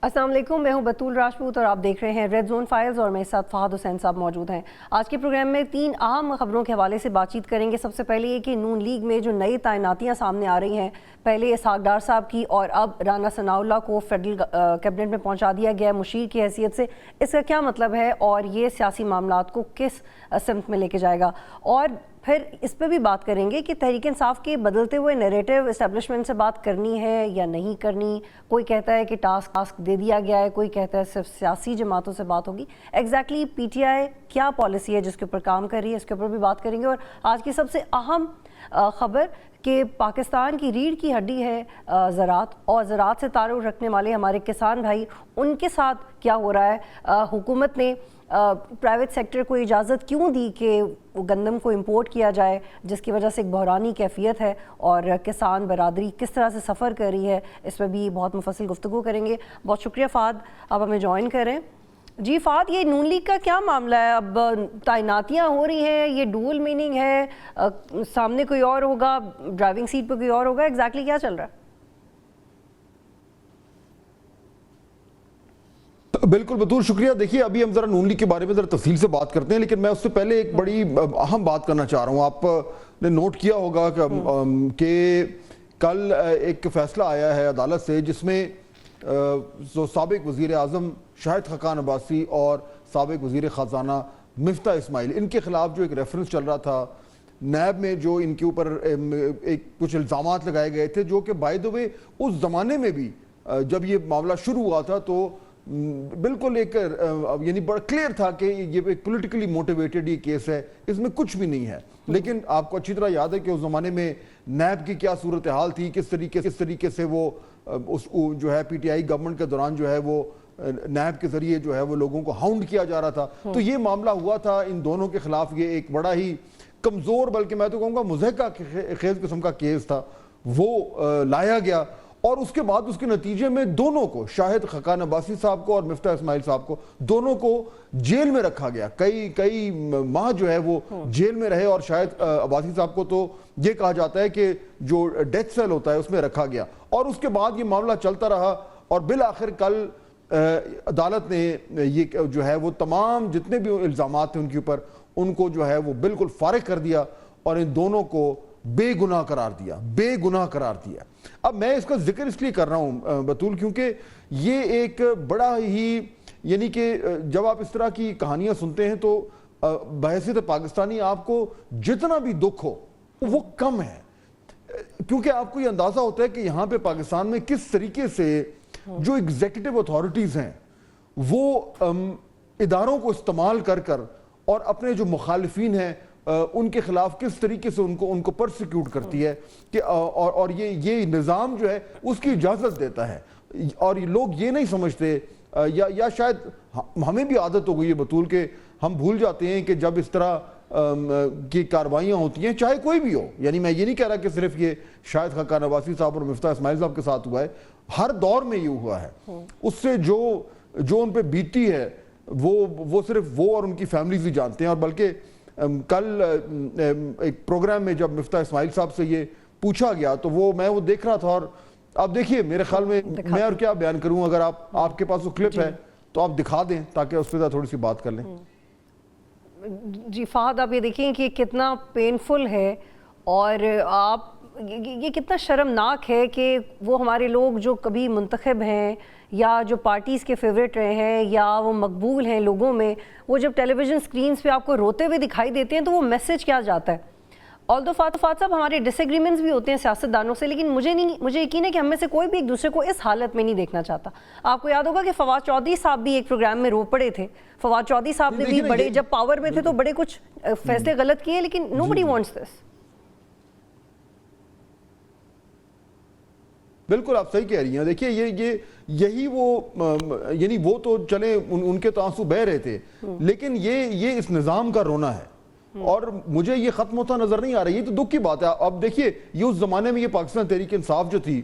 अस्सलाम वालेकुम, मैं हूं बतूल राजपूत और आप देख रहे हैं रेड जोन फाइल्स और मेरे साथ फहद हुसैन साहब मौजूद हैं। आज के प्रोग्राम में 3 अहम खबरों के हवाले से बातचीत करेंगे। सबसे पहले ये कि नून लीग में जो नई तैनातियां सामने आ रही हैं, पहले इसहाक डार साहब की और अब राना सनाउल्लाह को फेडरल कैबिनेट में पहुंचा दिया गया है मुशीर की हैसियत से। इसका क्या मतलब है और ये सियासी मामलात को किस सिमत में लेके जाएगा, और फिर इस पे भी बात करेंगे कि तहरीक इंसाफ के बदलते हुए नैरेटिव एस्टेब्लिशमेंट से बात करनी है या नहीं करनी। कोई कहता है कि टास्क दे दिया गया है, कोई कहता है सिर्फ सियासी जमातों से बात होगी। एग्जैक्टली पीटीआई क्या पॉलिसी है जिसके ऊपर काम कर रही है, इसके ऊपर भी बात करेंगे। और आज की सबसे अहम खबर कि पाकिस्तान की रीढ़ की हड्डी है ज़राअत, और ज़राअत से ताल्लुक़ रखने वाले हमारे किसान भाई, उनके साथ क्या हो रहा है। हुकूमत ने प्राइवेट सेक्टर को इजाज़त क्यों दी कि गंदम को इंपोर्ट किया जाए, जिसकी वजह से एक बहरानी कैफियत है और किसान बरादरी किस तरह से सफ़र कर रही है, इस पर भी बहुत मुफस्सिल गुफ्तगू करेंगे। बहुत शुक्रिया फ़ाद, आप हमें ज्वाइन करें। जी फ़ाद, ये नून लीग का क्या मामला है? अब तैनातियाँ हो रही हैं, ये डुअल मीनिंग है, सामने कोई और होगा, ड्राइविंग सीट पर कोई और होगा, एग्जैक्टली क्या चल रहा है? बिल्कुल बतूल, शुक्रिया। देखिए, अभी हम जरा नून लीग के बारे में जरा तफसील से बात करते हैं, लेकिन मैं उससे पहले एक बड़ी अहम बात करना चाह रहा हूँ। आपने नोट किया होगा कि कल एक फैसला आया है अदालत से, जिसमें जो साबिक वज़ीर आज़म शाहिद खकान अब्बासी और साबिक वज़ीर ख़ज़ाना मिफ्ता इस्माइल, इनके खिलाफ जो एक रेफरेंस चल रहा था नैब में, जो इनके ऊपर एक कुछ इल्ज़ामात लगाए गए थे, जो कि बाय द वे उस ज़माने में भी जब ये मामला शुरू हुआ था तो बिल्कुल एक यानी बड़ा क्लियर था कि ये एक पॉलिटिकली मोटिवेटेड ये केस है, इसमें कुछ भी नहीं है। लेकिन आपको अच्छी तरह याद है कि उस ज़माने में नैब की क्या सूरत हाल थी, किस तरीके से वो उस जो है पीटीआई गवर्नमेंट के दौरान जो है वो नैब के जरिए जो है वो लोगों को हाउंड किया जा रहा था। तो ये मामला हुआ था इन दोनों के खिलाफ। ये एक बड़ा ही कमज़ोर, बल्कि मैं तो कहूँगा मुज़हिका खेज किस्म का केस था, वो लाया गया। और उसके बाद उसके नतीजे में दोनों को, शाहिद खकान अब्बासी साहब को और मिफ्ता इस्माइल साहब को, दोनों को जेल में रखा गया। कई माह जो है वो जेल में रहे, और शाहिद अब्बासी साहब को तो ये कहा जाता है कि जो डेथ सेल होता है उसमें रखा गया। और उसके बाद ये मामला चलता रहा, और बिल आखिर कल अदालत ने ये जो है वो तमाम जितने भी इल्ज़ामात थे उनके ऊपर, उनको जो है वो बिल्कुल फारिग कर दिया और इन दोनों को बेगुनाह करार दिया। अब मैं इसका जिक्र इसलिए कर रहा हूं बतूल, क्योंकि ये एक बड़ा ही, यानी कि जब आप इस तरह की कहानियां सुनते हैं तो बहैसियत पाकिस्तानी आपको जितना भी दुख हो वो कम है, क्योंकि आपको ये अंदाजा होता है कि यहाँ पे पाकिस्तान में किस तरीके से जो एग्जीक्यूटिव अथॉरिटीज हैं वो इदारों को इस्तेमाल कर और अपने जो मुखालिफिन हैं उनके खिलाफ किस तरीके से उनको परसिक्यूट करती है कि और ये निज़ाम जो है उसकी इजाज़त देता है। और लोग ये नहीं समझते, या शायद हमें भी आदत हो गई है बतूल के हम भूल जाते हैं कि जब इस तरह की कार्रवाइयाँ होती हैं, चाहे कोई भी हो, यानी मैं ये नहीं कह रहा कि सिर्फ ये शाहिद खकान अब्बासी साहब और मिफ्ता इस्माइल साहब के साथ हुआ है, हर दौर में ये हुआ है। उससे जो उन पर बीतती है वो सिर्फ वो और उनकी फैमिलीज ही जानते हैं। और बल्कि कल एक प्रोग्राम में जब मिफ्ता इस्माइल साहब से ये पूछा गया तो मैं वो देख रहा था, और आप देखिए, मेरे ख्याल में मैं और क्या बयान करूं, अगर आपके पास वो क्लिप है तो आप दिखा दें ताकि उस पर थोड़ी सी बात कर लें। जी फहद, आप ये देखें कि कितना पेनफुल है, और आप ये कितना शर्मनाक है कि वो हमारे लोग जो कभी मुंतखब हैं या जो पार्टीज़ के फेवरेट रहे हैं या वो मकबूल हैं लोगों में, वो जब टेलीविज़न स्क्रीन्स पे आपको रोते हुए दिखाई देते हैं तो वो मैसेज क्या जाता है। ऑल्दो फात साहब, हमारे डिसएग्रीमेंट्स भी होते हैं सियासतदानों से, लेकिन मुझे यकीन है कि हम में से कोई भी एक दूसरे को इस हालत में नहीं देखना चाहता। आपको याद होगा कि फवाद चौधरी साहब भी एक प्रोग्राम में रो पड़े थे। फवाद चौधरी साहब ने भी बड़े, जब पावर में थे तो बड़े कुछ फैसले गलत किए, लेकिन नोबडी वांट्स दिस। बिल्कुल आप सही कह रही हैं। देखिए, यही वो, यानी वो तो चले उनके तो आंसू बह रहे थे, लेकिन ये इस निज़ाम का रोना है, और मुझे ये खत्म होता नजर नहीं आ रहा। ये तो दुख की बात है। अब देखिए, ये उस जमाने में ये पाकिस्तान तहरीक इंसाफ जो थी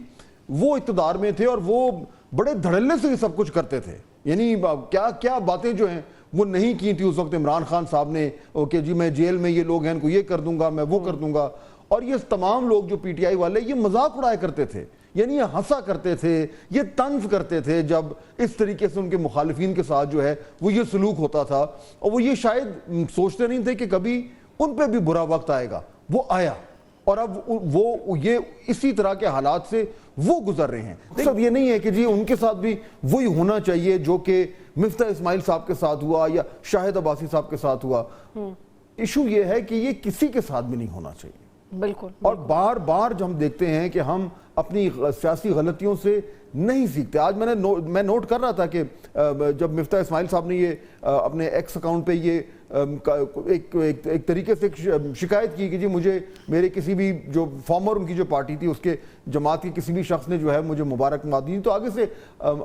वो इक़्तिदार में थे और वो बड़े धड़ल्ले से सब कुछ करते थे। यानी क्या क्या बातें जो हैं वो नहीं की थी उस वक्त इमरान खान साहब ने, ओके जी मैं जेल में ये लोग हैं इनको ये कर दूंगा, मैं वो कर दूंगा। और ये तमाम लोग जो पीटीआई वाले ये मजाक उड़ाया करते थे یعنی یہ ہنسا کرتے تھے، یہ طنز کرتے تھے جب اس طریقے سے ان کے مخالفین کے ساتھ جو ہے وہ یہ سلوک ہوتا تھا، اور وہ یہ شاید سوچتے نہیں تھے کہ کبھی ان پہ بھی برا وقت آئے گا، وہ آیا، اور اب وہ یہ اسی طرح کے حالات سے وہ گزر رہے ہیں۔ سب یہ نہیں ہے کہ جی ان کے ساتھ بھی وہی ہونا چاہیے جو کہ مفتاح اسماعیل صاحب کے ساتھ ہوا یا شاہد عباسی صاحب کے ساتھ ہوا۔ ایشو یہ ہے کہ یہ کسی کے ساتھ بھی نہیں ہونا چاہیے۔ بالکل۔ اور بار بار جو ہم دیکھتے ہیں کہ ہم اپنی سیاسی غلطیوں سے نہیں سیکھتے۔ آج میں نوٹ کر رہا تھا کہ جب مفتاح اسماعیل صاحب نے یہ اپنے ایکس اکاؤنٹ پہ یہ ایک طریقے سے شکایت کی کہ جی مجھے میرے کسی بھی جو فارمر ان کی جو پارٹی تھی اس کے جماعت کے کسی بھی شخص نے جو ہے مجھے مبارکباد دی، تو آگے سے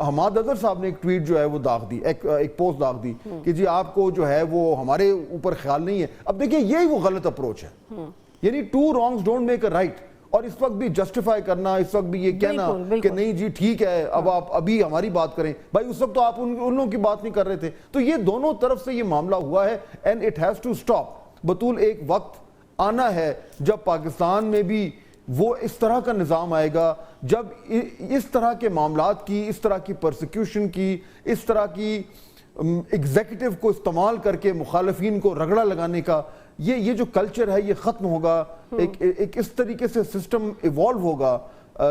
حماد اظہر صاحب نے ایک ٹویٹ جو ہے وہ داغ دی، ایک پوسٹ داغ دی کہ جی آپ کو جو ہے وہ ہمارے اوپر خیال نہیں ہے۔ اب دیکھیں یہی وہ غلط اپروچ ہے، یعنی two wrongs don't make a right, اور اس وقت بھی جسٹیفائی کرنا، اس وقت بھی یہ کہنا کہ نہیں جی ٹھیک ہے اب آپ ابھی ہماری بات کریں، بھائی اس وقت تو آپ ان لوگوں کی بات نہیں کر رہے تھے۔ تو یہ دونوں طرف سے یہ معاملہ ہوا ہے، and it has to stop. بطول ایک وقت آنا ہے جب پاکستان میں بھی وہ اس طرح کا نظام آئے گا، جب اس طرح کے معاملات کی، اس طرح کی پرسیکیوشن کی، اس طرح کی ایگزیکٹو کو استعمال کر کے مخالفین کو رگڑا لگانے کا یہ جو کلچر ہے یہ ختم ہوگا۔ ایک اس طریقے سے سسٹم ایوالو ہوگا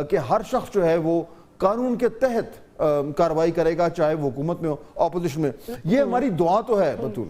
کہ ہر شخص جو ہے وہ قانون کے تحت کارروائی کرے گا، چاہے وہ حکومت میں ہو اپوزیشن میں۔ یہ ہماری دعا تو ہے بطول،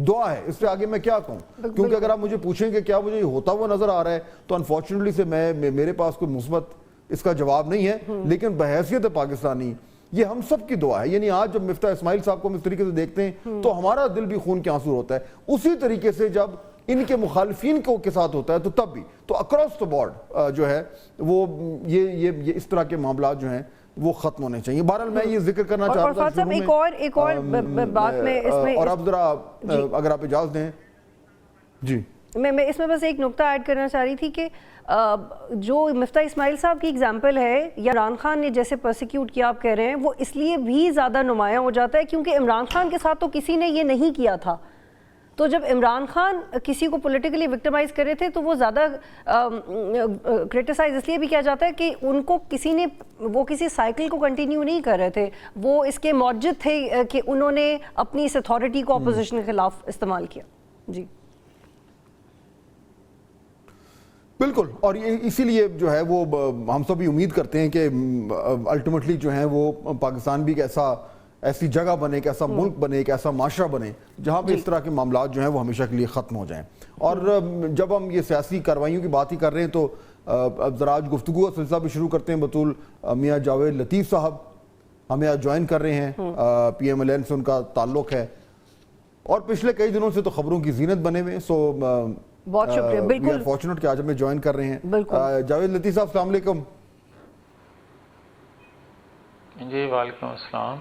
دعا ہے، اس سے آگے میں کیا کہوں، کیونکہ اگر آپ مجھے پوچھیں کہ کیا مجھے یہ ہوتا ہوا نظر آ رہا ہے تو انفارچونیٹلی سے میرے پاس کوئی مثبت اس کا جواب نہیں ہے، لیکن بحیثیت پاکستانی یہ ہم سب کی دعا ہے۔ یعنی آج جب مفتاح اسماعیل صاحب کو ہم اس طریقے سے دیکھتے ہیں تو ہمارا دل بھی خون کے آنسو ہوتا ہے، اسی طریقے سے جب ان کے مخالفین کو کے ساتھ ہوتا ہے تو تب بھی۔ تو اکراس دا بورڈ جو ہے وہ یہ اس طرح کے معاملات جو ہیں وہ ختم ہونے چاہیے۔ بہرحال میں یہ ذکر کرنا چاہتا تھا ایک اور بات میں اس میں، اور اب ذرا اگر آپ اجازت دیں جی میں اس میں بس ایک نقطہ ایڈ کرنا چاہ رہی تھی کہ جو مفتاح اسماعیل صاحب کی اگزامپل ہے یا عمران خان نے جیسے پرسیکیوٹ کیا آپ کہہ رہے ہیں، وہ اس لیے بھی زیادہ نمایاں ہو جاتا ہے کیونکہ عمران خان کے ساتھ تو کسی نے یہ نہیں کیا تھا۔ تو جب عمران خان کسی کو پولیٹیکلی وکٹمائز کر رہے تھے تو وہ زیادہ کرٹیسائز اس لیے بھی کیا جاتا ہے کہ ان کو وہ کسی سائیکل کو کنٹینیو نہیں کر رہے تھے، وہ اس کے موجد تھے کہ انہوں نے اپنی اس اتھارٹی کو اپوزیشن کے خلاف استعمال کیا۔ جی بالکل، اور اسی لیے جو ہے وہ ہم سب بھی امید کرتے ہیں کہ الٹیمیٹلی جو ہے وہ پاکستان بھی ایک ایسی جگہ بنے، ایک ایسا ملک بنے، ایک ایسا معاشرہ بنے جہاں پہ اس طرح کے معاملات جو ہیں وہ ہمیشہ کے لیے ختم ہو جائیں۔ اور جب ہم یہ سیاسی کارروائیوں کی بات ہی کر رہے ہیں تو اب ذرا آج گفتگو کا سلسلہ بھی شروع کرتے ہیں۔ بطول میاں جاوید لطیف صاحب ہمیں آج جوائن کر رہے ہیں، پی ایم ایل این سے ان کا تعلق ہے اور پچھلے کئی دنوں سے تو خبروں کی زینت بنے ہوئے ہیں۔ سو بہت شکریہ، بالکل فارچونیٹ کہ آج ہمیں جوائن کر رہے ہیں۔ جاوید لطیف صاحب السلام علیکم۔ جی وعلیکم السلام۔